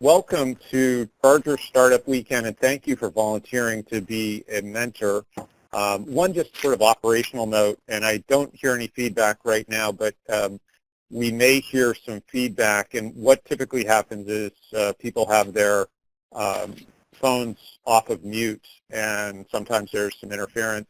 welcome to Charger Startup Weekend, and thank you for volunteering to be a mentor. One just sort of operational note, and I don't hear any feedback right now, but we may hear some feedback, and what typically happens is people have their phones off of mute, and sometimes there's some interference.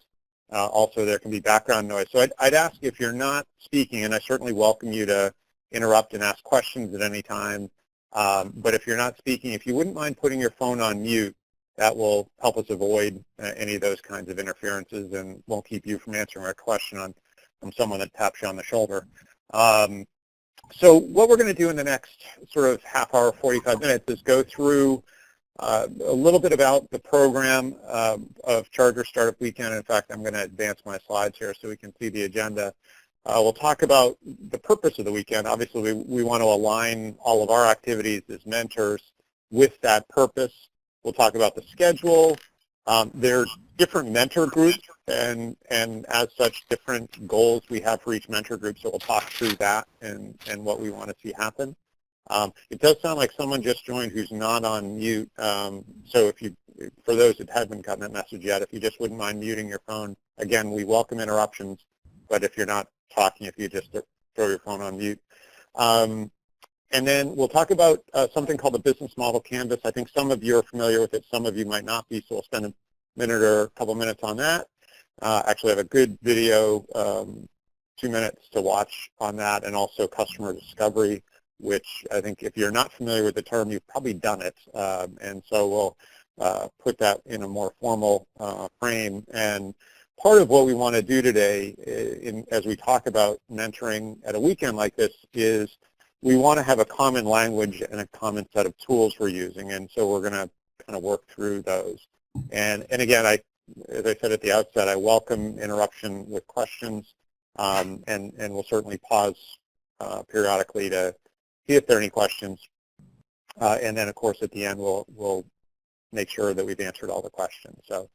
Also, there can be background noise. So I'd ask if you're not speaking, and I certainly welcome you to interrupt and ask questions at any time. But if you're not speaking, if you wouldn't mind putting your phone on mute, that will help us avoid any of those kinds of interferences and won't keep you from answering a question from someone that taps you on the shoulder. So what we're going to do in the next sort of half hour, 45 minutes is go through a little bit about the program of Charger Startup Weekend. In fact, I'm going to advance my slides here so we can see the agenda. We'll talk about the purpose of the weekend. Obviously, we want to align all of our activities as mentors with that purpose. We'll talk about the schedule. There's different mentor groups, and as such, different goals we have for each mentor group, so we'll talk through that and what we want to see happen. It does sound like someone just joined who's not on mute, so for those that haven't gotten that message yet, if you just wouldn't mind muting your phone. Again, we welcome interruptions, but if you're not talking, if you just throw your phone on mute. And then we'll talk about something called the business model canvas. I think some of you are familiar with it, some of you might not be, so we'll spend a minute or a couple minutes on that. Actually, I have a good video, 2 minutes to watch on that, and also customer discovery, which I think if you're not familiar with the term, you've probably done it. And so we'll put that in a more formal frame. And part of what we want to do today, as we talk about mentoring at a weekend like this, is we want to have a common language and a common set of tools we're using, and so we're going to kind of work through those. And again, as I said at the outset, I welcome interruption with questions, and we'll certainly pause periodically to see if there are any questions. And then, of course, at the end, we'll make sure that we've answered all the questions. So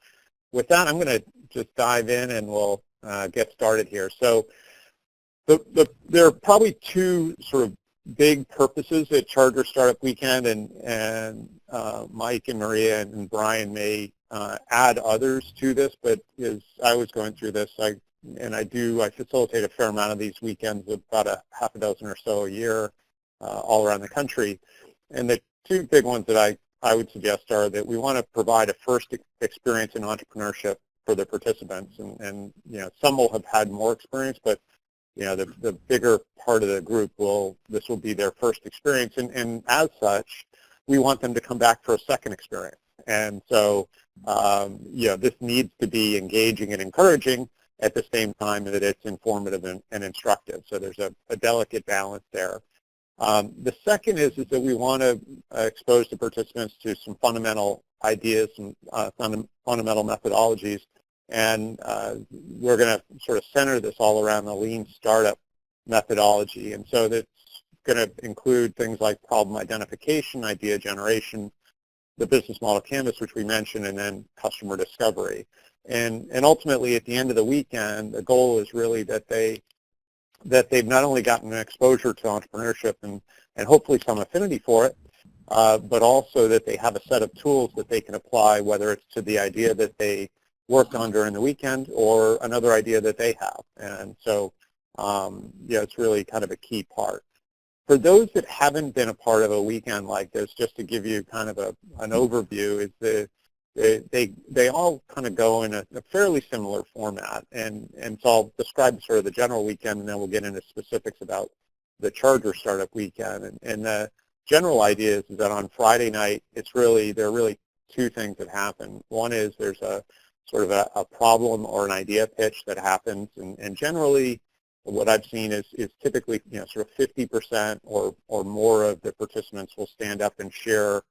with that, I'm going to just dive in, and we'll get started here. So there are probably two sort of big purposes at Charger Startup Weekend, and Mike and Maria and Brian may add others to this, but as I was going through this, I facilitate a fair amount of these weekends, about a half a dozen or so a year, all around the country. And the two big ones that I would suggest are that we want to provide a first experience in entrepreneurship for the participants, and some will have had more experience, but the bigger part of the group this will be their first experience, and as such, we want them to come back for a second experience. And so, this needs to be engaging and encouraging at the same time that it's informative and instructive. So there's a delicate balance there. The second is that we want to expose the participants to some fundamental ideas, some fundamental methodologies. And we're going to sort of center this all around the lean startup methodology. And so that's going to include things like problem identification, idea generation, the business model canvas, which we mentioned, and then customer discovery. And ultimately, at the end of the weekend, the goal is really that they've not only gotten an exposure to entrepreneurship and hopefully some affinity for it, but also that they have a set of tools that they can apply, whether it's to the idea that they worked on during the weekend or another idea that they have. And so, it's really kind of a key part. For those that haven't been a part of a weekend like this, just to give you kind of an overview, is they all kind of go in a fairly similar format. And so I'll describe sort of the general weekend, and then we'll get into specifics about the Charger Startup Weekend. And the general idea is that on Friday night, there are really two things that happen. One is there's a sort of a problem or an idea pitch that happens, and generally what I've seen is typically sort of 50% or more of the participants will stand up and share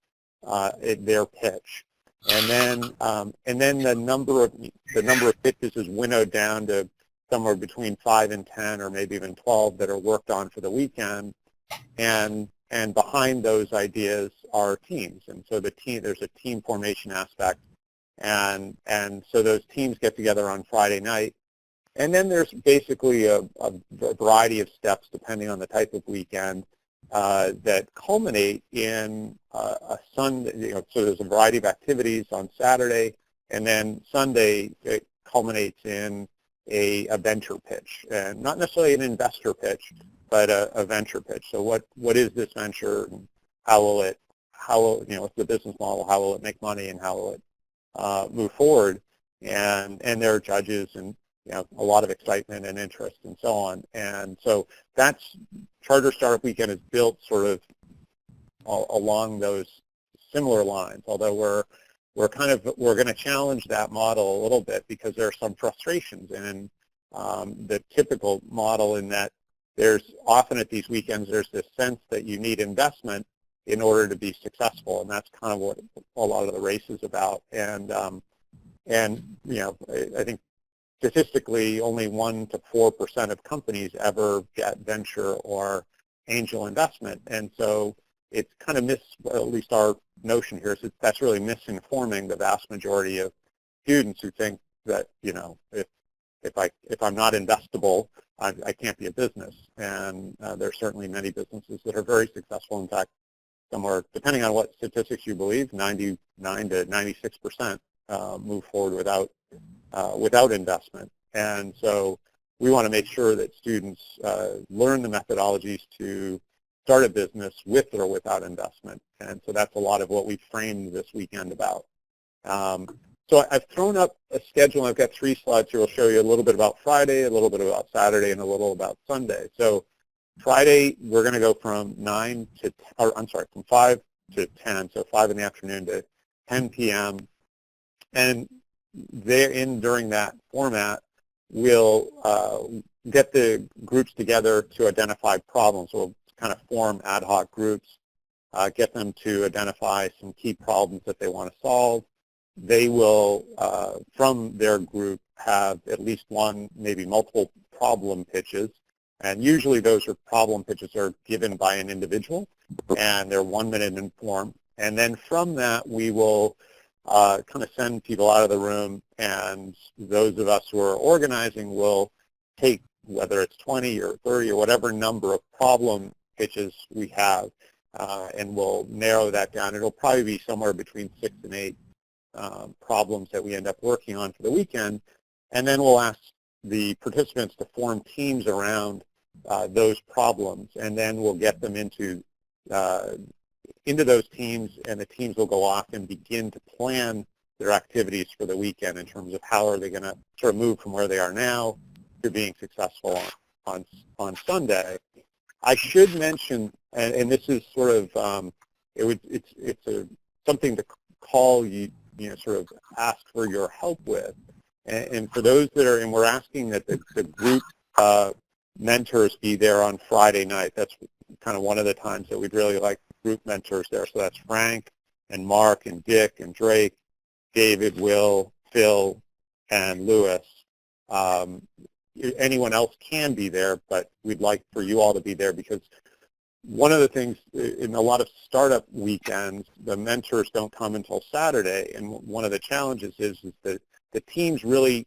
their pitch, and then the number of pitches is winnowed down to somewhere between 5 and 10 or maybe even 12 that are worked on for the weekend, and behind those ideas are teams, and so there's a team formation aspect. And so those teams get together on Friday night, and then there's basically a variety of steps depending on the type of weekend that culminate in a Sunday, so there's a variety of activities on Saturday, and then Sunday it culminates in a venture pitch, and not necessarily an investor pitch, but a venture pitch. So what is this venture, and what's the business model, how will it make money, and how will it move forward? And there are judges and a lot of excitement and interest and so on. And so that's Charter Startup Weekend is built sort of along those similar lines, although we're going to challenge that model a little bit because there are some frustrations in the typical model, in that there's often at these weekends there's this sense that you need investment in order to be successful, and that's kind of what a lot of the race is about. And I think statistically only 1 to 4% of companies ever get venture or angel investment, and so it's kind of at least our notion here is that's really misinforming the vast majority of students who think that if I'm not investable, I can't be a business. And there are certainly many businesses that are very successful. In fact, somewhere, depending on what statistics you believe, 99 to 96% move forward without investment. And so we want to make sure that students learn the methodologies to start a business with or without investment. And so that's a lot of what we framed this weekend about. So I've thrown up a schedule. I've got 3 slides here. I'll show you a little bit about Friday, a little bit about Saturday, and a little about Sunday. So Friday, we're going to go from 5 to 10, so 5 in the afternoon to 10 p.m. And during that format, we'll get the groups together to identify problems. We'll kind of form ad hoc groups, get them to identify some key problems that they want to solve. They will, from their group, have at least one, maybe multiple problem pitches. And usually those problem pitches are given by an individual, and they're 1 minute in form. And then from that, we will kind of send people out of the room, and those of us who are organizing will take, whether it's 20 or 30 or whatever number of problem pitches we have, and we'll narrow that down. It'll probably be somewhere between 6 and 8 problems that we end up working on for the weekend, and then we'll ask the participants to form teams around those problems, and then we'll get them into those teams, and the teams will go off and begin to plan their activities for the weekend in terms of how are they going to sort of move from where they are now to being successful on Sunday. I should mention, and this is sort of it's something to call you sort of ask for your help with, and for those that are, and we're asking that the group mentors be there on Friday night. That's kind of one of the times that we'd really like group mentors there. So that's Frank and Mark and Dick and Drake, David, Will, Phil, and Lewis. Anyone else can be there, but we'd like for you all to be there, because one of the things in a lot of startup weekends, the mentors don't come until Saturday, and one of the challenges is that the teams really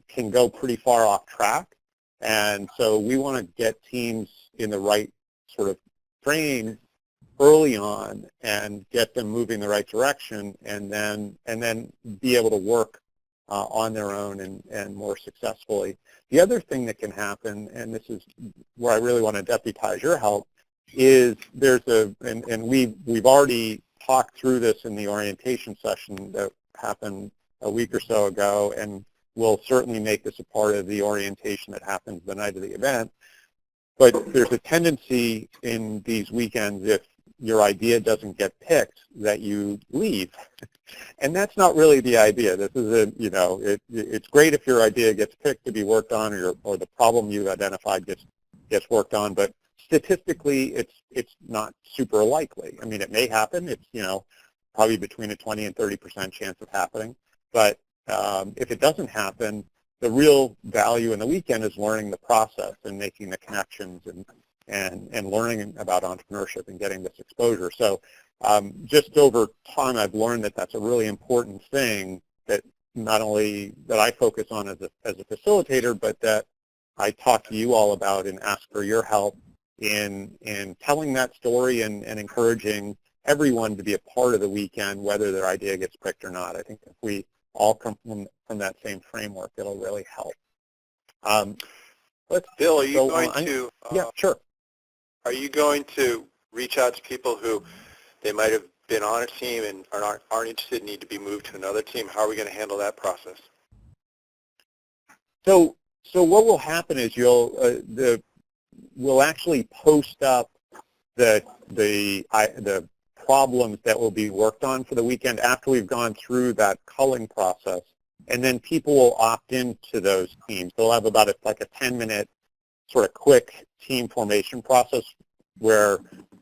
can go pretty far off track, and so we want to get teams in the right sort of frame early on and get them moving the right direction, and then be able to work on their own and more successfully. The other thing that can happen, and this is where I really want to deputize your help, is and we've already talked through this in the orientation session that happened a week or so ago, and we'll certainly make this a part of the orientation that happens the night of the event. But there's a tendency in these weekends, if your idea doesn't get picked, that you leave. And that's not really the idea. This is it's great if your idea gets picked to be worked on, or the problem you've identified gets worked on, but statistically it's not super likely. I mean, it may happen. It's probably between a 20 and 30% chance of happening. But if it doesn't happen, the real value in the weekend is learning the process and making the connections and learning about entrepreneurship and getting this exposure. So just over time, I've learned that that's a really important thing, that not only that I focus on as a facilitator, but that I talk to you all about and ask for your help in telling that story and encouraging everyone to be a part of the weekend, whether their idea gets picked or not. I think if we all come from that same framework, it'll really help. Bill, are you going to? Yeah, sure. Are you going to reach out to people who they might have been on a team and aren't interested, need to be moved to another team? How are we going to handle that process? So what will happen is we'll actually post up the problems that will be worked on for the weekend after we've gone through that culling process, and then people will opt into those teams. They'll have about a 10-minute sort of quick team formation process where,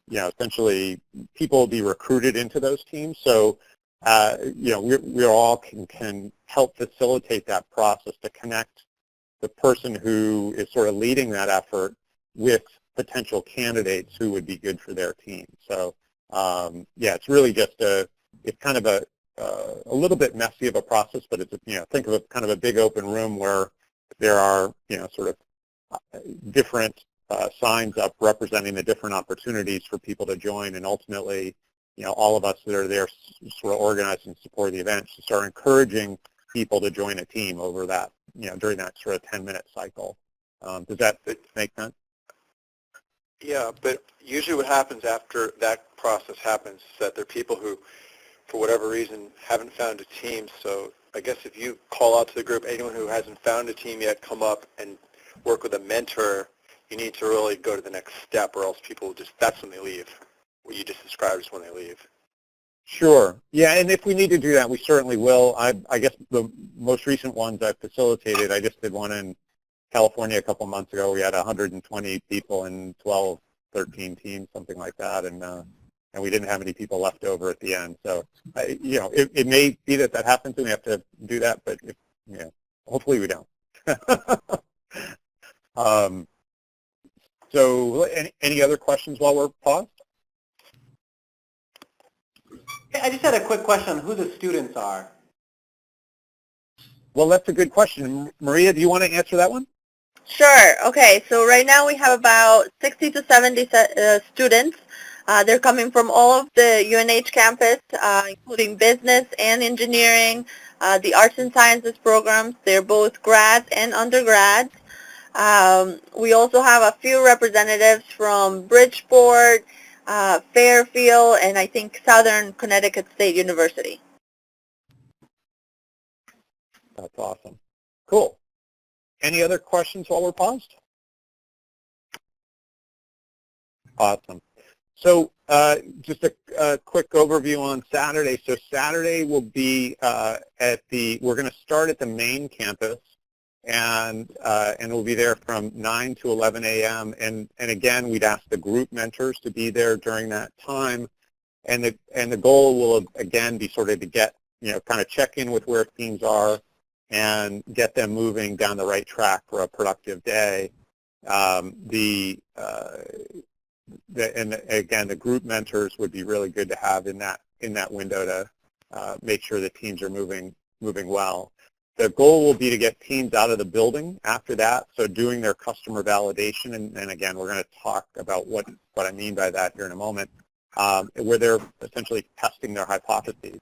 essentially people will be recruited into those teams. So, we all can help facilitate that process to connect the person who is sort of leading that effort with potential candidates who would be good for their team. So, it's really just it's kind of a little bit messy of a process, but it's, think of it kind of a big open room where there are, sort of different signs up representing the different opportunities for people to join, and ultimately, all of us that are there sort of organize and support the event to start encouraging people to join a team over that, during that sort of 10-minute cycle. Does that make sense? Yeah, but usually what happens after that process happens is that there are people who, for whatever reason, haven't found a team. So I guess if you call out to the group, anyone who hasn't found a team yet, come up and work with a mentor, you need to really go to the next step, or else people will that's when they leave. What you just described is when they leave. Sure. Yeah, and if we need to do that, we certainly will. I guess the most recent ones I've facilitated, I just did one in California a couple months ago. We had 120 people in 12, 13 teams, something like that, and we didn't have any people left over at the end. So, it may be that happens and we have to do that, but hopefully we don't. So, any other questions while we're paused? I just had a quick question on who the students are. Well, that's a good question. Maria, do you want to answer that one? Sure. Okay. So right now we have about 60 to 70 students. They're coming from all of the UNH campus, including business and engineering, the arts and sciences programs. They're both grads and undergrads. We also have a few representatives from Bridgeport, Fairfield, and I think Southern Connecticut State University. That's awesome. Cool. Any other questions while we're paused? Awesome. So just a quick overview on Saturday. So Saturday will be we're going to start at the main campus, and we'll be there from 9 to 11 a.m. And again, we'd ask the group mentors to be there during that time. And the goal will again be sort of to get, kind of check in with where teams are and get them moving down the right track for a productive day. And again, the group mentors would be really good to have in that window to make sure the teams are moving well. The goal will be to get teams out of the building after that, so doing their customer validation, and again, we're going to talk about what I mean by that here in a moment, where they're essentially testing their hypotheses.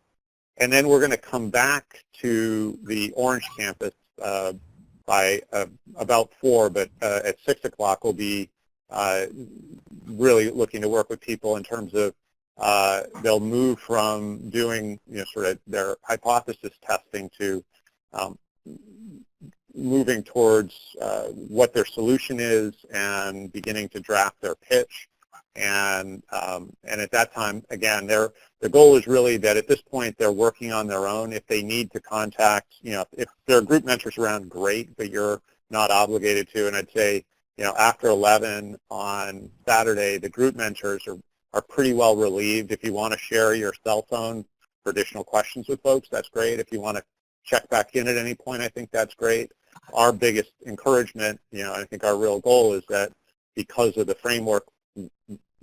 And then we're going to come back to the Orange campus by about 4, but at 6 o'clock we'll be really looking to work with people in terms of they'll move from doing sort of their hypothesis testing to moving towards what their solution is and beginning to draft their pitch. And at that time, again, the goal is really that at this point they're working on their own. If they need to contact, if there are group mentors around, great, but you're not obligated to. And I'd say, after 11 on Saturday, the group mentors are pretty well relieved. If you want to share your cell phone for additional questions with folks, that's great. If you want to check back in at any point, I think that's great. Our biggest encouragement, I think our real goal is that because of the framework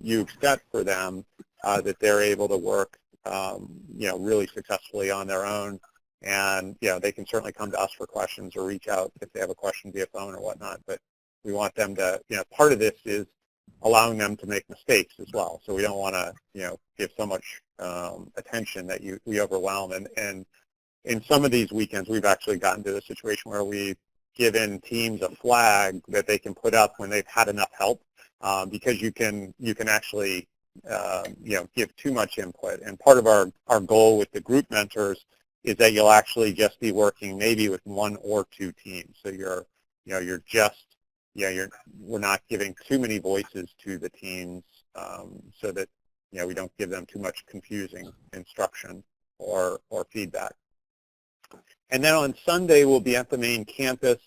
you've set for them, that they're able to work, really successfully on their own. And, they can certainly come to us for questions or reach out if they have a question via phone or whatnot. But we want them to, part of this is allowing them to make mistakes as well. So we don't want to, give so much attention that we overwhelm. And in some of these weekends, we've actually gotten to the situation where we've given teams a flag that they can put up when they've had enough help, because you can actually give too much input. And part of our goal with the group mentors is that you'll actually just be working maybe with one or two teams. So we're not giving too many voices to the teams, so that we don't give them too much confusing instruction or feedback. And then on Sunday, we'll be at the main campus.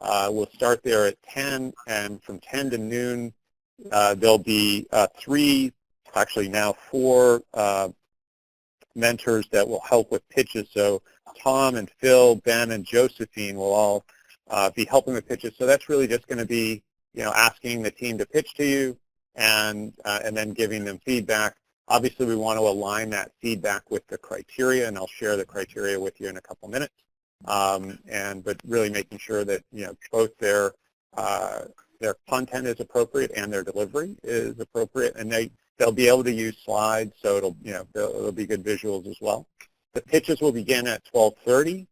We'll start there at 10, and from 10 to noon, there'll be four mentors that will help with pitches. So Tom and Phil, Ben, and Josephine will all be helping with pitches. So that's really just going to be, asking the team to pitch to you and then giving them feedback. Obviously, we want to align that feedback with the criteria, and I'll share the criteria with you in a couple minutes. But really making sure that both their content is appropriate and their delivery is appropriate, and they'll be able to use slides, so it'll be good visuals as well. The pitches will begin at 12:30,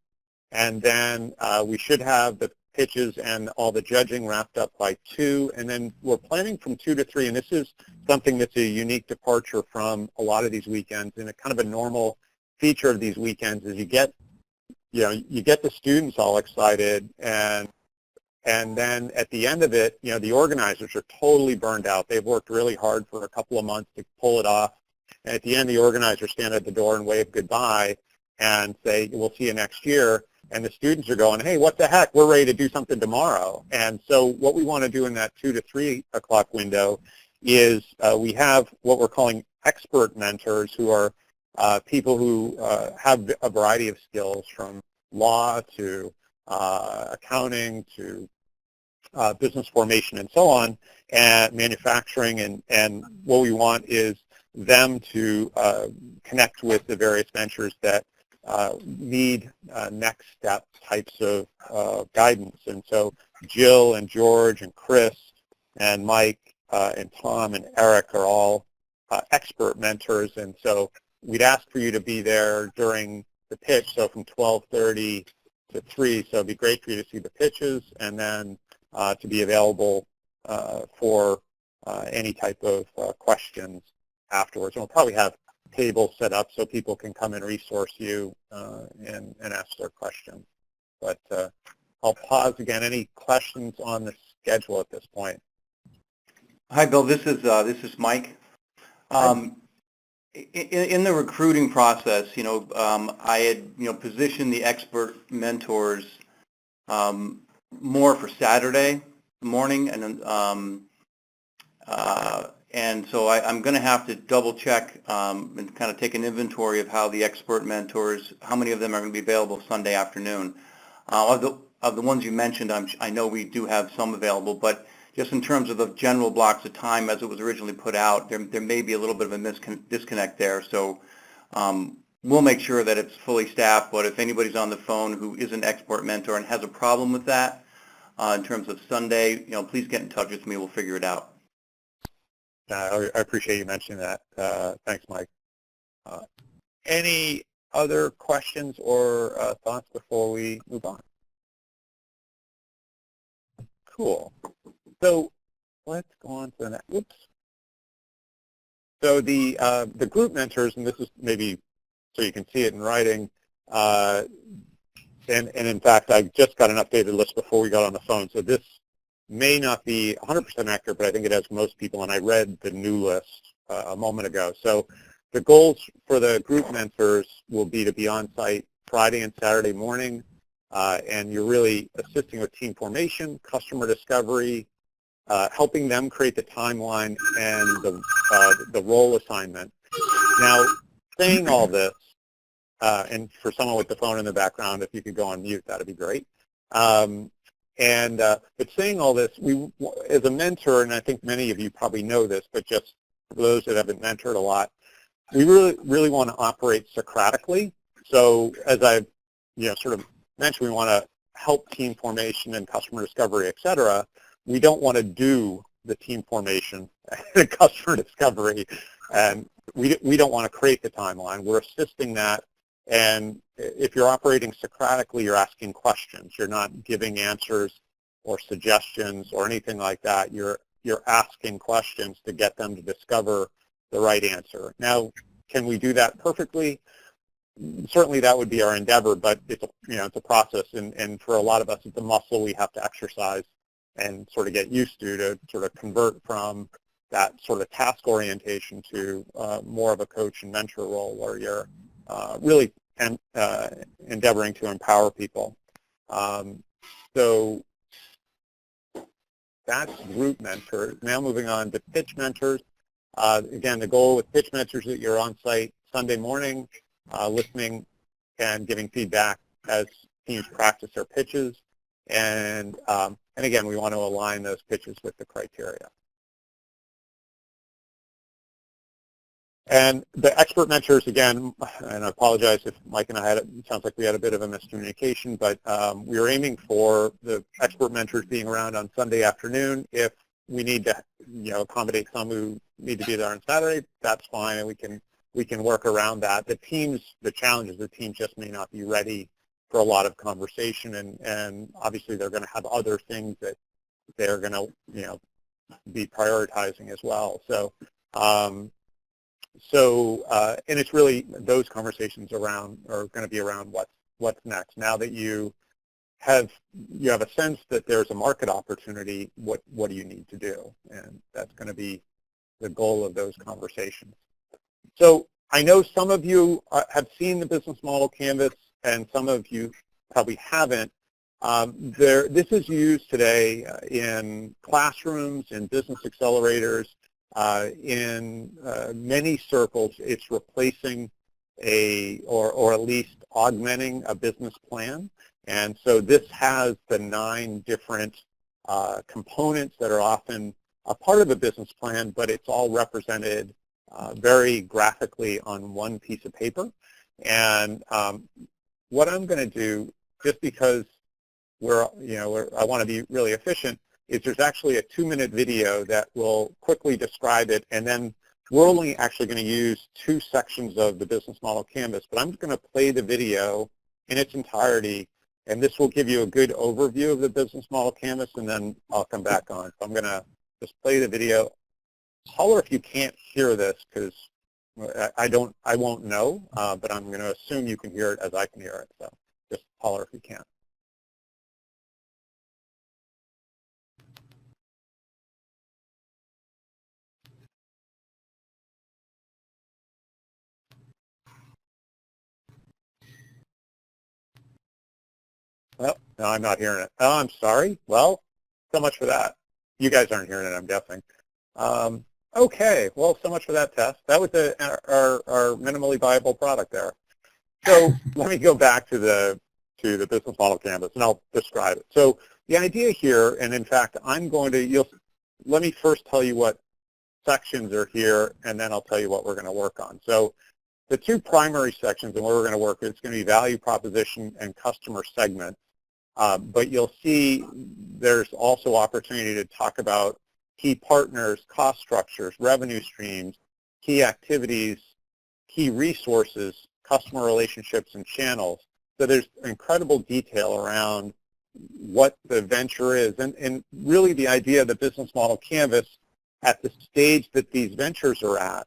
and then we should have the pitches and all the judging wrapped up by 2, and then we're planning from 2 to 3, and this is something that's a unique departure from a lot of these weekends, and a kind of a normal feature of these weekends is you get the students all excited, and then at the end of it, the organizers are totally burned out. They've worked really hard for a couple of months to pull it off, and at the end, the organizers stand at the door and wave goodbye and say, we'll see you next year. And the students are going, hey, what the heck, we're ready to do something tomorrow. And so what we want to do in that 2 to 3 o'clock window is we have what we're calling expert mentors, who are people who have a variety of skills, from law to accounting to business formation and so on, and manufacturing. And what we want is them to connect with the various mentors that need next step types of guidance. And so Jill and George and Chris and Mike and Tom and Eric are all expert mentors. And so we'd ask for you to be there during the pitch, so from 12:30 to 3. So it'd be great for you to see the pitches, and then to be available for any type of questions afterwards. And we'll probably have tables set up so people can come and resource you and ask their questions. But I'll pause again. Any questions on the schedule at this point? Hi, Bill. This is Mike. In the recruiting process, I had positioned the expert mentors more for Saturday morning, and so I'm going to have to double check and kind of take an inventory of how the expert mentors, how many of them are going to be available Sunday afternoon. Of the ones you mentioned, I know we do have some available, but just in terms of the general blocks of time as it was originally put out, there may be a little bit of a disconnect there. So we'll make sure that it's fully staffed, but if anybody's on the phone who is an expert mentor and has a problem with that in terms of Sunday, please get in touch with me. We'll figure it out. I appreciate you mentioning that. Thanks, Mike. Any other questions or thoughts before we move on? Cool. So let's go on to the next. Whoops. So the group mentors, and this is maybe so you can see it in writing, and in fact, I just got an updated list before we got on the phone, so this may not be 100% accurate, but I think it has most people, and I read the new list a moment ago. So the goals for the group mentors will be to be on site Friday and Saturday morning, and you're really assisting with team formation, customer discovery, helping them create the timeline and the role assignment. Now, saying all this, and for someone with the phone in the background, if you could go on mute, that would be great. But saying all this, we, as a mentor, and I think many of you probably know this, but just for those that haven't mentored a lot, we really want to operate Socratically. So as I sort of mentioned, we want to help team formation and customer discovery, et cetera. We don't want to do the team formation, the customer discovery, and we don't want to create the timeline. We're assisting that, and if you're operating Socratically, you're asking questions. You're not giving answers or suggestions or anything like that. You're asking questions to get them to discover the right answer. Now, can we do that perfectly? Certainly that would be our endeavor, but it's a process, and for a lot of us, it's a muscle we have to exercise and sort of get used to sort of convert from that sort of task orientation to more of a coach and mentor role where you're really endeavoring to empower people. So that's group mentors. Now moving on to pitch mentors. Again, the goal with pitch mentors is that you're on site Sunday morning, listening and giving feedback as teams practice their pitches. And again, we want to align those pitches with the criteria. And the expert mentors, again, and I apologize if Mike and I it sounds like we had a bit of a miscommunication, but we are aiming for the expert mentors being around on Sunday afternoon. If we need to, accommodate some who need to be there on Saturday, that's fine, and we can work around that. The challenge is the team just may not be ready for a lot of conversation, and obviously they're going to have other things that they're going to, be prioritizing as well. So, and it's really those conversations are going to be around what's next. Now that you have a sense that there's a market opportunity, what do you need to do? And that's going to be the goal of those conversations. So I know some of you have seen the business model canvas, and some of you probably haven't. This is used today in classrooms, in business accelerators, in many circles. It's replacing or at least augmenting a business plan. And so this has the 9 different components that are often a part of a business plan, but it's all represented very graphically on one piece of paper. And what I'm going to do, just because I want to be really efficient, is there's actually a 2-minute video that will quickly describe it, and then we're only actually going to use 2 sections of the business model canvas, but I'm going to play the video in its entirety, and this will give you a good overview of the business model canvas, and then I'll come back on. So I'm going to just play the video. Holler if you can't hear this, because I won't know, but I'm going to assume you can hear it as I can hear it. So just holler if you can. Well, no, I'm not hearing it. Oh, I'm sorry. Well, so much for that. You guys aren't hearing it, I'm guessing. Okay, well, so much for that test. That was our minimally viable product there. So let me go back to the business model canvas, and I'll describe it. So the idea here, and in fact, let me first tell you what sections are here, and then I'll tell you what we're going to work on. So the 2 primary sections and where we're going to work, it's going to be value proposition and customer segment. But you'll see there's also opportunity to talk about key partners, cost structures, revenue streams, key activities, key resources, customer relationships, and channels. So there's incredible detail around what the venture is. And really the idea of the business model canvas at the stage that these ventures are at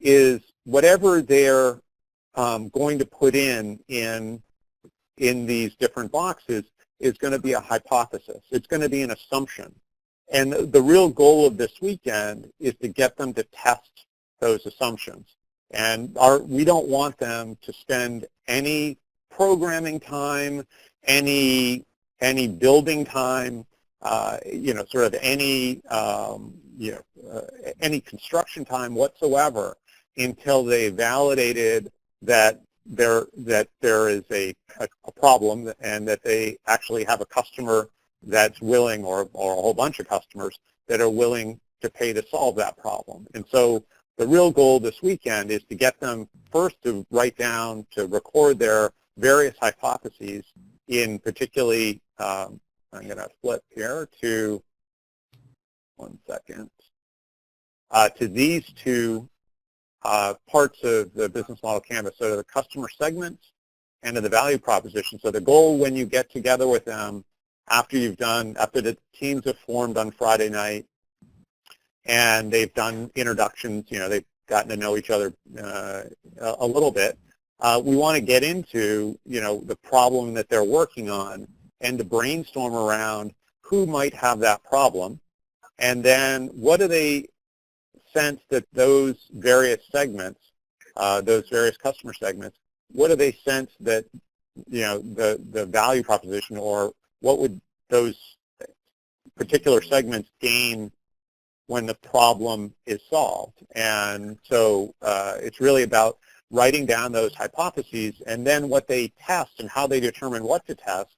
is whatever they're going to put in these different boxes is going to be a hypothesis. It's going to be an assumption. And the real goal of this weekend is to get them to test those assumptions. And we don't want them to spend any programming time, any building time, sort of any construction time whatsoever until they validated that there is a problem and that they actually have a customer that's willing, or a whole bunch of customers that are willing to pay to solve that problem. And so the real goal this weekend is to get them first to write down, to record their various hypotheses in particularly, I'm going to flip here to, one second, to these two parts of the business model canvas, so to the customer segments and to the value proposition. So the goal when you get together with them after the teams have formed on Friday night and they've done introductions, they've gotten to know each other a little bit, we want to get into, the problem that they're working on and to brainstorm around who might have that problem, and then what do they sense that those various segments, those various customer segments, what do they sense that, the value proposition, or what would those particular segments gain when the problem is solved? And so it's really about writing down those hypotheses, and then what they test and how they determine what to test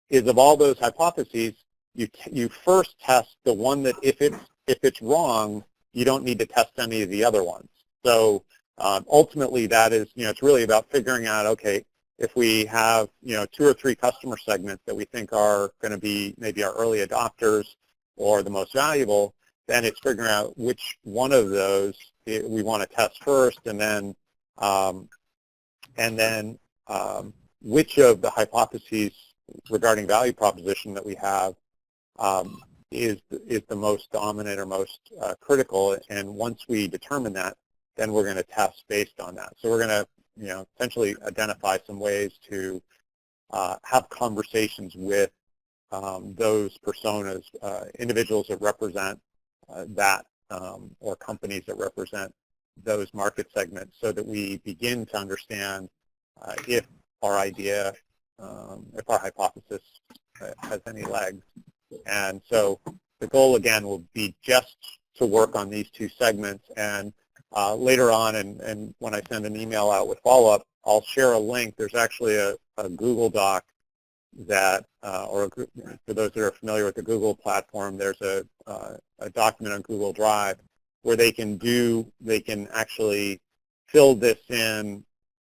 is, of all those hypotheses, you first test the one that if it's wrong, you don't need to test any of the other ones. So ultimately that is, it's really about figuring out, okay, if we have, 2 or 3 customer segments that we think are going to be maybe our early adopters or the most valuable, then it's figuring out which one of those we want to test first, and then which of the hypotheses regarding value proposition that we have is the most dominant or most critical. And once we determine that, then we're going to test based on that. So we're going to, essentially identify some ways to have conversations with those personas, individuals that represent that, or companies that represent those market segments, so that we begin to understand if our idea, if our hypothesis has any legs. And so the goal, again, will be just to work on these 2 segments. And later on, and when I send an email out with follow-up, I'll share a link. There's actually a Google Doc that, for those that are familiar with the Google platform, there's a document on Google Drive where they can actually fill this in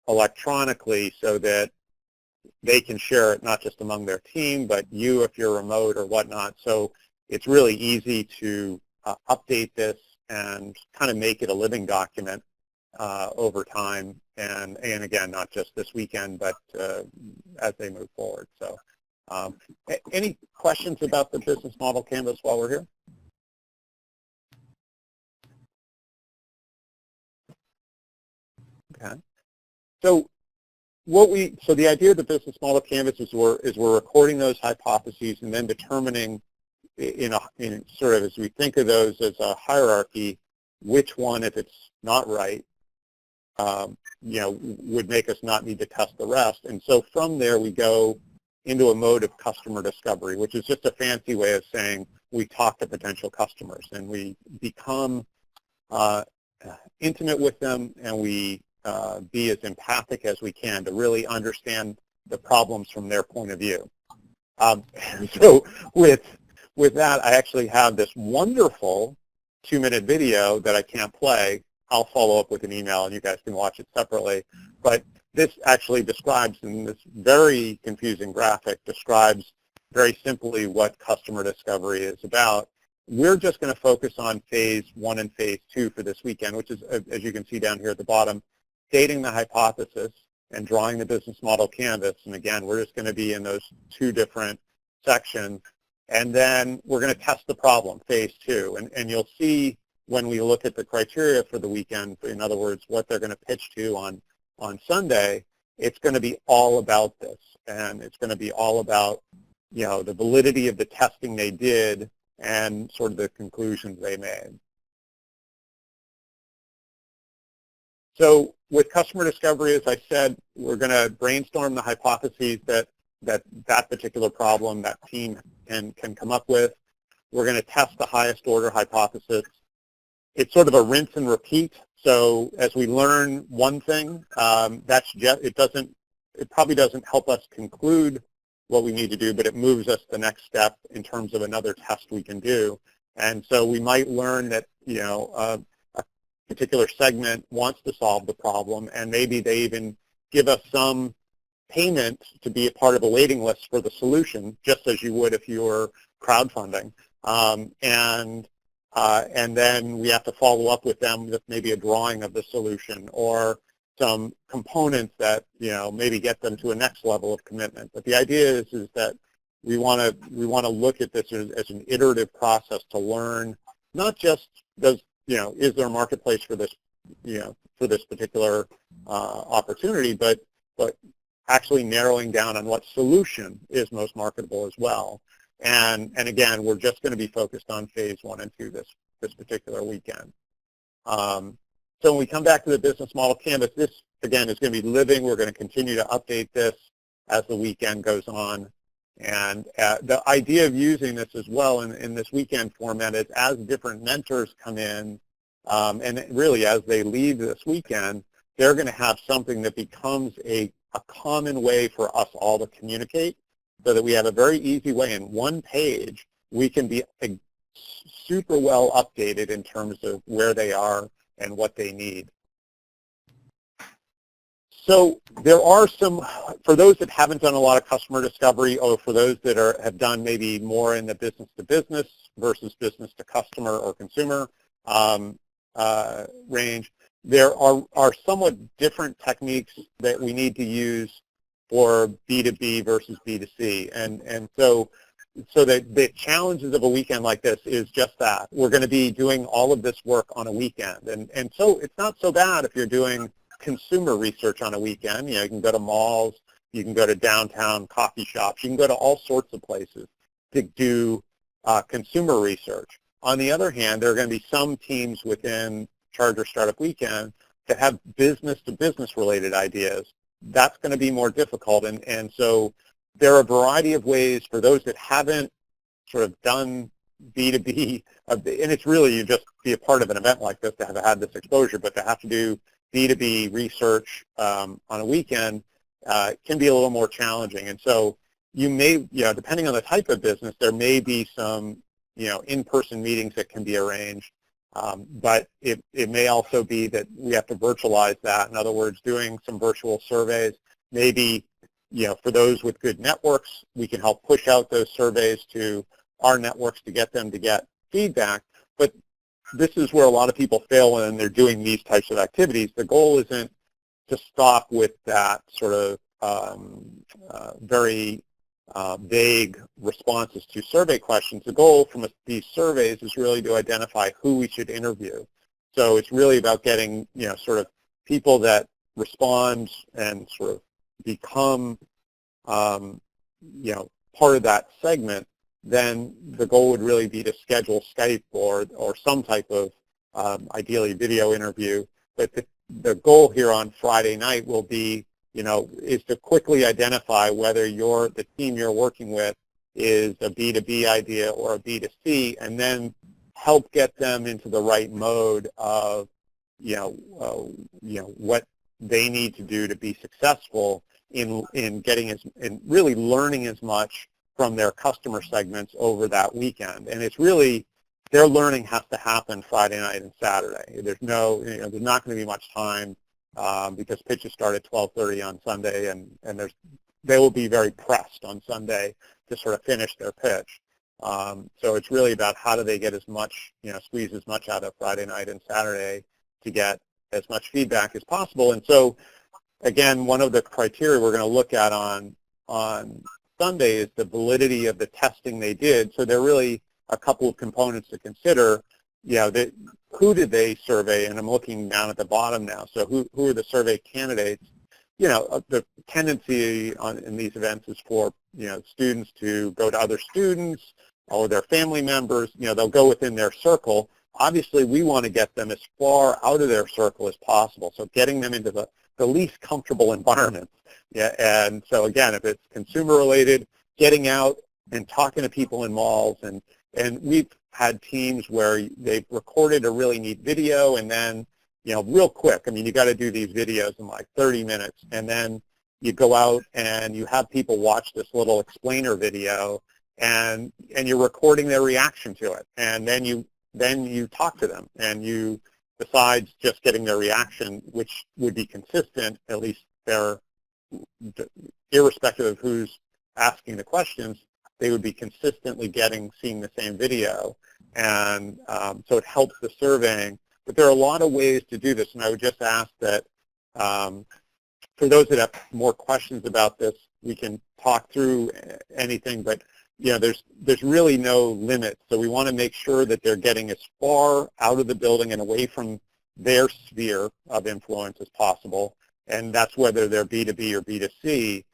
electronically, so that they can share it not just among their team, but you if you're remote or whatnot. So it's really easy to update this and kind of make it a living document over time, and again, not just this weekend, but as they move forward. So any questions about the business model canvas while we're here? Okay. So the idea of the business model canvas is we're recording those hypotheses and then determining in sort of, as we think of those as a hierarchy, which one, if it's not right, would make us not need to test the rest. And so from there we go into a mode of customer discovery, which is just a fancy way of saying we talk to potential customers and we become intimate with them, and we be as empathic as we can to really understand the problems from their point of view. So with that, I actually have this wonderful 2-minute video that I can't play. I'll follow up with an email and you guys can watch it separately. But this actually describes, in this very confusing graphic, describes very simply what customer discovery is about. We're just going to focus on phase 1 and phase 2 for this weekend, which is, as you can see down here at the bottom, stating the hypothesis and drawing the business model canvas. And again, we're just going to be in those 2 different sections. And then we're going to test the problem, phase 2. And you'll see when we look at the criteria for the weekend, in other words, what they're going to pitch to on Sunday, it's going to be all about this. And it's going to be all about, the validity of the testing they did and sort of the conclusions they made. So with customer discovery, as I said, we're going to brainstorm the hypotheses that particular problem that team can come up with. We're going to test the highest order hypothesis. It's sort of a rinse and repeat. So as we learn one thing, it probably doesn't help us conclude what we need to do, but it moves us the next step in terms of another test we can do. And so we might learn that, a particular segment wants to solve the problem, and maybe they even give us some payment to be a part of a waiting list for the solution, just as you would if you were crowdfunding. And and then we have to follow up with them with maybe a drawing of the solution or some components that, maybe get them to a next level of commitment. But the idea is that we want to look at this as an iterative process to learn, not just is there a marketplace for this, for this particular opportunity, but actually narrowing down on what solution is most marketable as well. And again, we're just going to be focused on phase 1 and 2 this particular weekend. So when we come back to the business model canvas, this, again, is going to be living. We're going to continue to update this as the weekend goes on. And the idea of using this as well in this weekend format is as different mentors come in, and really as they leave this weekend, they're going to have something that becomes a common way for us all to communicate, so that we have a very easy way in one page we can be super well updated in terms of where they are and what they need. So there are some, for those that haven't done a lot of customer discovery, or for those that have done maybe more in the business to business versus business to customer or consumer range, there are somewhat different techniques that we need to use for B2B versus B2C. And so the challenges of a weekend like this is just that. We're going to be doing all of this work on a weekend. And so it's not so bad if you're doing consumer research on a weekend. You can go to malls, you can go to downtown coffee shops, you can go to all sorts of places to do consumer research. On the other hand, there are going to be some teams within Charger Startup Weekend that have business-to-business related ideas. That's going to be more difficult, and so there are a variety of ways for those that haven't sort of done B2B, and it's really, you just be a part of an event like this to have had this exposure, but to have to do B2B research on a weekend can be a little more challenging. And so you may, depending on the type of business, there may be some, in-person meetings that can be arranged. But it may also be that we have to virtualize that. In other words, doing some virtual surveys. Maybe, for those with good networks, we can help push out those surveys to our networks to get them to get feedback. But this is where a lot of people fail when they're doing these types of activities. The goal isn't to stop with that sort of very vague responses to survey questions. The goal from these surveys is really to identify who we should interview. So it's really about getting, sort of people that respond and sort of become, part of that segment. Then the goal would really be to schedule Skype or some type of, ideally, video interview. But the goal here on Friday night will be, is to quickly identify whether the team you're working with is a B2B idea or a B2C, and then help get them into the right mode of, what they need to do to be successful in getting in really learning as much from their customer segments over that weekend. And it's really, their learning has to happen Friday night and Saturday. There's there's not going to be much time because pitches start at 12:30 on Sunday, and they will be very pressed on Sunday to sort of finish their pitch. So it's really about how do they get as much, squeeze as much out of Friday night and Saturday to get as much feedback as possible. And so, again, one of the criteria we're going to look at on Sunday is the validity of the testing they did. So there are really a couple of components to consider. Who did they survey? And I'm looking down at the bottom now. So who are the survey candidates? The tendency in these events is for, students to go to other students or their family members. They'll go within their circle. Obviously, we want to get them as far out of their circle as possible. So getting them into the least comfortable environments. Yeah, and so again, if it's consumer related, getting out and talking to people in malls, and we've had teams where they've recorded a really neat video, and then, real quick, you got to do these videos in like 30 minutes, and then you go out and you have people watch this little explainer video, and you're recording their reaction to it, and then you talk to them, and besides just getting their reaction, which would be consistent, at least they're irrespective of who's asking the questions, they would be consistently seeing the same video. and so it helps the surveying. But there are a lot of ways to do this, and I would just ask that for those that have more questions about this, we can talk through anything, but there's really no limit. So we want to make sure that they're getting as far out of the building and away from their sphere of influence as possible, and that's whether they're B2B or B2C.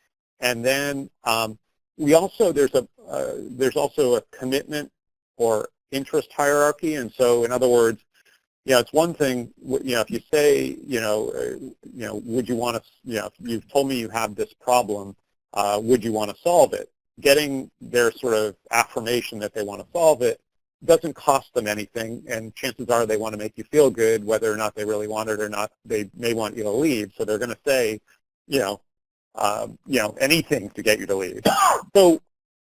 And then there's also a commitment or interest hierarchy, and so in other words, it's one thing, if you say, would you want to, if you've told me you have this problem, would you want to solve it? Getting their sort of affirmation that they want to solve it doesn't cost them anything, and chances are they want to make you feel good, whether or not they really want it or not. They may want you to leave, so they're going to say, anything to get you to leave. So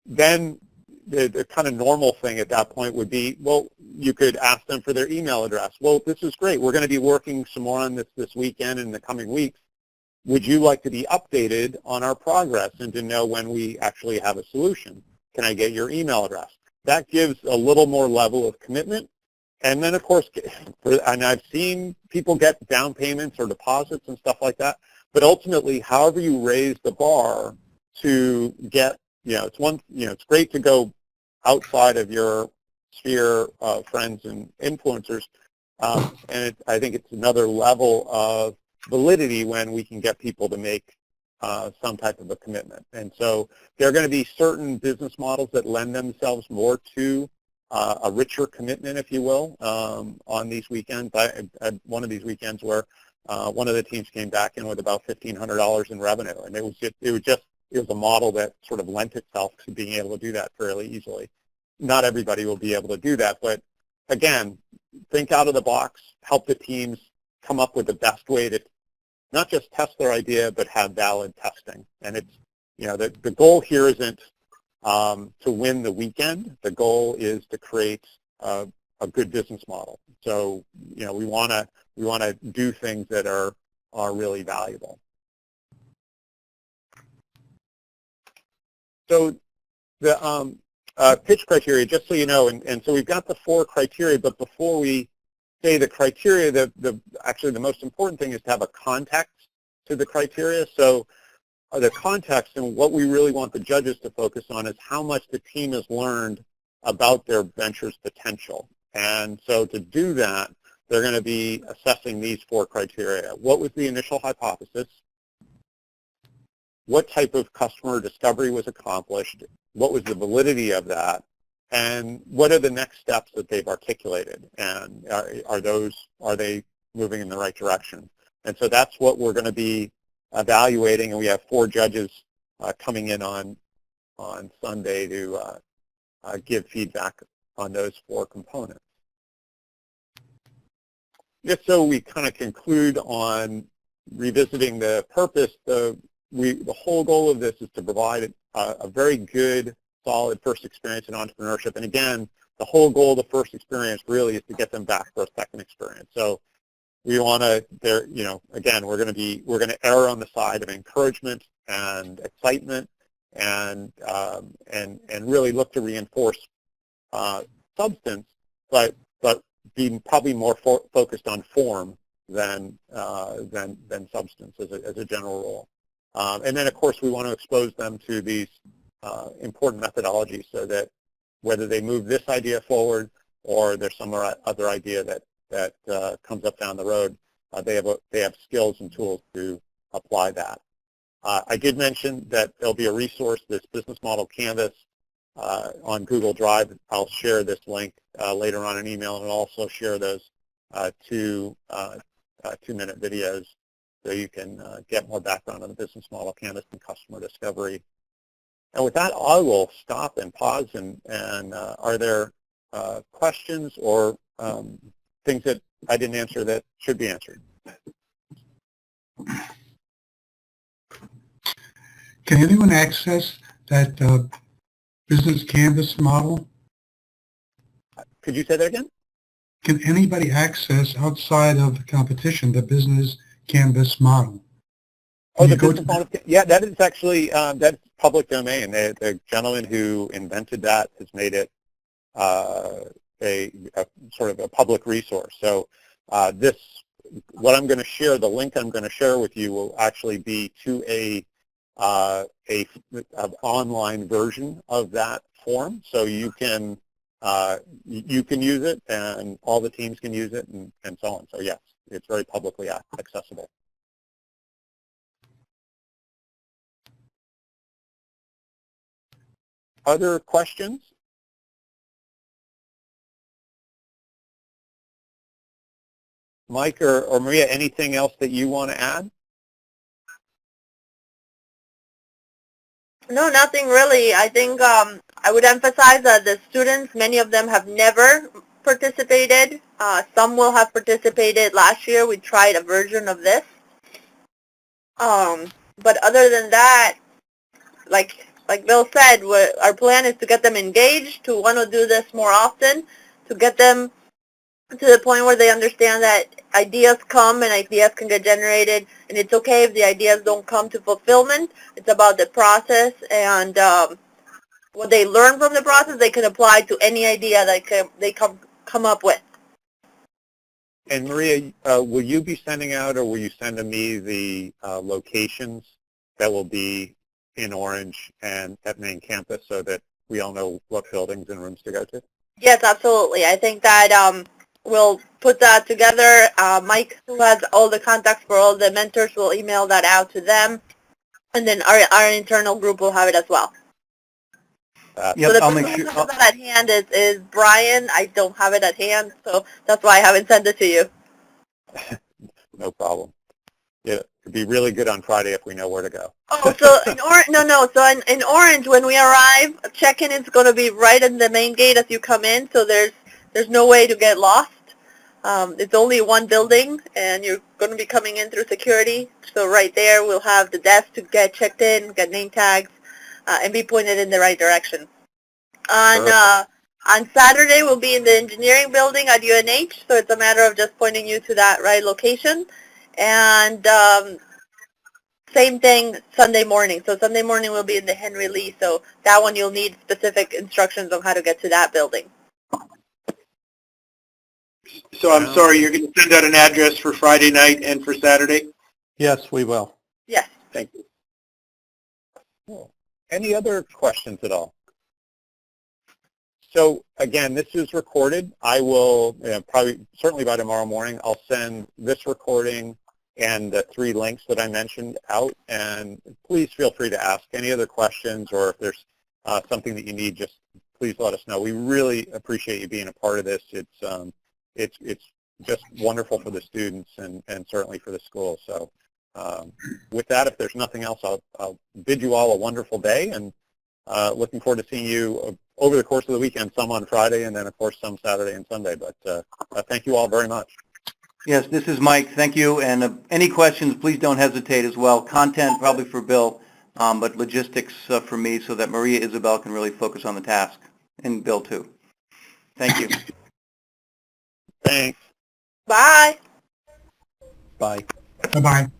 then the kind of normal thing at that point would be, well, you could ask them for their email address. Well, this is great. We're going to be working some more on this weekend and in the coming weeks. Would you like to be updated on our progress and to know when we actually have a solution? Can I get your email address? That gives a little more level of commitment. And then, of course, and I've seen people get down payments or deposits and stuff like that. But ultimately, however you raise the bar to get, it's great to go outside of your sphere of friends and influencers. And I think it's another level of validity when we can get people to make some type of a commitment. And so there are going to be certain business models that lend themselves more to a richer commitment, if you will, on these weekends. I had one of these weekends where one of the teams came back in with about $1,500 in revenue, and it was a model that sort of lent itself to being able to do that fairly easily. Not everybody will be able to do that, but again, think out of the box, help the teams come up with the best way to not just test their idea, but have valid testing. And it's, the goal here isn't to win the weekend. The goal is to create a good business model. So, we want to do things that are really valuable. So the pitch criteria, just so you know, and so we've got the 4 criteria, but before we say the criteria, actually the most important thing is to have a context to the criteria. So the context and what we really want the judges to focus on is how much the team has learned about their venture's potential. And so to do that, they're going to be assessing these 4 criteria. What was the initial hypothesis? What type of customer discovery was accomplished? What was the validity of that? And what are the next steps that they've articulated? And are they moving in the right direction? And so that's what we're going to be evaluating, and we have 4 judges coming in on Sunday to give feedback on those 4 components. Just so we kind of conclude on revisiting the purpose, the whole goal of this is to provide a very good, solid first experience in entrepreneurship. And again, the whole goal of the first experience really is to get them back for a second experience. So we want to, again, we're going to err on the side of encouragement and excitement, and really look to reinforce substance, but be probably more focused on form than substance as a general rule. And then, of course, we want to expose them to these important methodologies so that whether they move this idea forward or there's some other idea that comes up down the road, they have skills and tools to apply that. I did mention that there'll be a resource, this business model canvas, on Google Drive. I'll share this link later on in email, and I'll also share those 2-minute videos so you can get more background on the business model canvas and customer discovery. And with that, I will stop and pause, and are there questions or things that I didn't answer that should be answered? Can anyone access that business canvas model? Could you say that again? Can anybody access outside of the competition the business canvas model? Oh, the business model? Yeah, that is actually that's public domain. The gentleman who invented that has made it a sort of a public resource. So what I'm going to share, the link I'm going to share with you will actually be to an online version of that form, so you can use it, and all the teams can use it, and so on. So yes, it's very publicly accessible. Other questions? Mike or Maria, anything else that you want to add? No, nothing really. I think I would emphasize that the students, many of them have never participated. Some will have participated last year. We tried a version of this. But other than that, like Bill said, our plan is to get them engaged, to want to do this more often, to get them to the point where they understand that ideas come and ideas can get generated, and it's okay if the ideas don't come to fulfillment. It's about the process, and what they learn from the process they can apply to any idea that they come up with. And Maria, will you be sending out, or will you send to me the locations that will be in Orange and at main campus, so that we all know what buildings and rooms to go to? Yes, absolutely. I think that we'll put that together. Mike, who has all the contacts for all the mentors, will email that out to them, and then our internal group will have it as well. Yep, So the I'll person make who sure. has that at hand is Brian. I don't have it at hand, so that's why I haven't sent it to you. No problem. Yeah, it'd be really good on Friday if we know where to go. Oh, so in Orange, So in Orange, when we arrive, check-in is going to be right in the main gate as you come in. So there's no way to get lost. It's only one building, and you're going to be coming in through security. So right there, we'll have the desk to get checked in, get name tags, and be pointed in the right direction. On Saturday, we'll be in the engineering building at UNH. So it's a matter of just pointing you to that right location. And same thing Sunday morning. So Sunday morning we'll be in the Henry Lee. So that one you'll need specific instructions on how to get to that building. So I'm sorry, you're going to send out an address for Friday night and for Saturday? Yes, we will. Yes. Thank you. Cool. Any other questions at all? So again, this is recorded. I will certainly by tomorrow morning, I'll send this recording and the 3 links that I mentioned out, and please feel free to ask any other questions, or if there's something that you need, just please let us know. We really appreciate you being a part of this. It's just wonderful for the students and certainly for the school. So with that, if there's nothing else, I'll bid you all a wonderful day, and looking forward to seeing you over the course of the weekend, some on Friday and then of course some Saturday and Sunday. But thank you all very much. Yes, this is Mike. Thank you. And any questions, please don't hesitate as well. Content probably for Bill, but logistics for me, so that Maria Isabel can really focus on the task, and Bill too. Thank you. Thanks. Bye. Bye. Bye-bye.